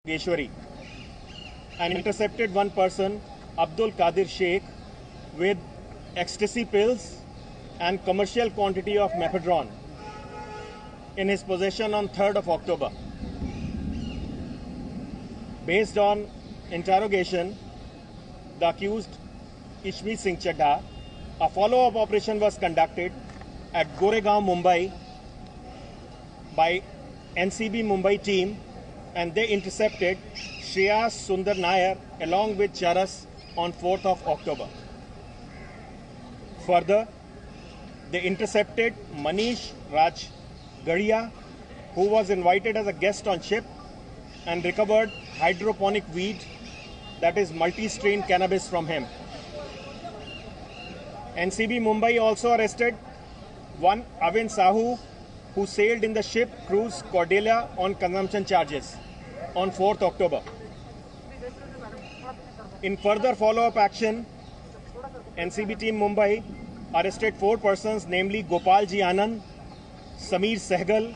Geshwari and intercepted one person, Abdul Qadir Sheikh, with ecstasy pills and commercial quantity of methadone in his possession on 3rd of October. Based on interrogation, the accused Ishmi Singh Chadha, a follow-up operation was conducted at Goregaon, Mumbai by NCB Mumbai team, and they intercepted Shreyas Sundar Nair along with Charas on 4th of October. Further, they intercepted Manish Raj Gadia, who was invited as a guest on ship, and recovered hydroponic weed, that is multi-strain cannabis, from him. NCB Mumbai also arrested one Avin Sahu, who sailed in the ship cruise Cordelia on consumption charges on 4th October. In further follow-up action, NCB team Mumbai arrested 4 persons, namely Gopal Ji Anand, Sameer Sehgal,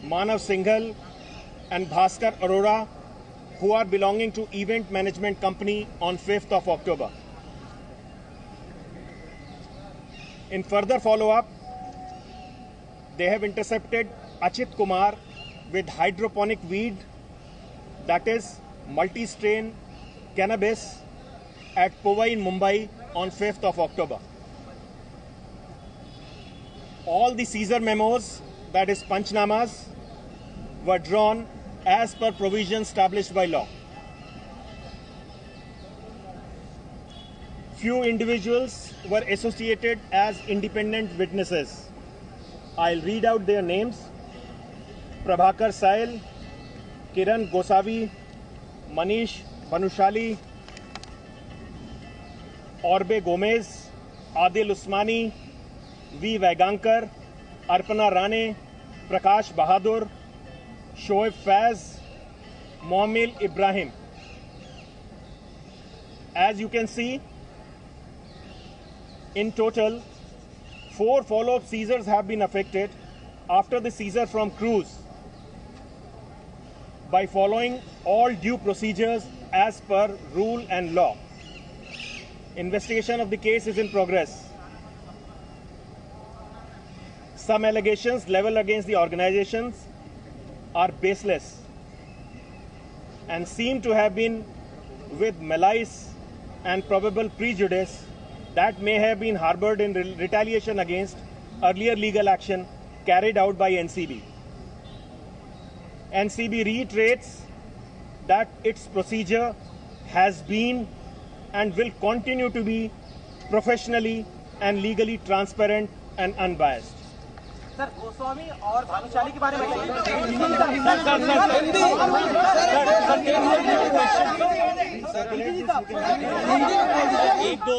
Manav Singhal and Bhaskar Arora, who are belonging to Event Management Company on 5th of October. In further follow-up, they have intercepted Achit Kumar with hydroponic weed, that is multi-strain cannabis, at Powai in Mumbai on 5th of October. All the seizure memos, that is Panchnamas, were drawn as per provisions established by law. Few individuals were associated as independent witnesses. I'll read out their names: Prabhakar Sail, Kiran Gosavi, Manish Bhanushali, Orbe Gomez, Adil Usmani, V. Vaigankar, Arpana Rane, Prakash Bahadur, Shoaib Faz, Mohamil Ibrahim. As you can see, in total, 4 follow-up seizures have been effected after the seizure from cruise by following all due procedures as per rule and law. Investigation of the case is in progress. Some allegations leveled against the organizations are baseless and seem to have been with malice and probable prejudice that may have been harbored in retaliation against earlier legal action carried out by NCB. NCB reiterates that its procedure has been and will continue to be professionally and legally transparent and unbiased. Sir Goswami और भानुशाली के बारे में एक दो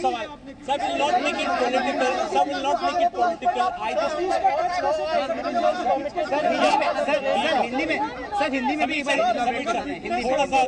सवाल. Sir will not make it political. Sir will not make it political. I just sir Hindi में भी थोड़ा सा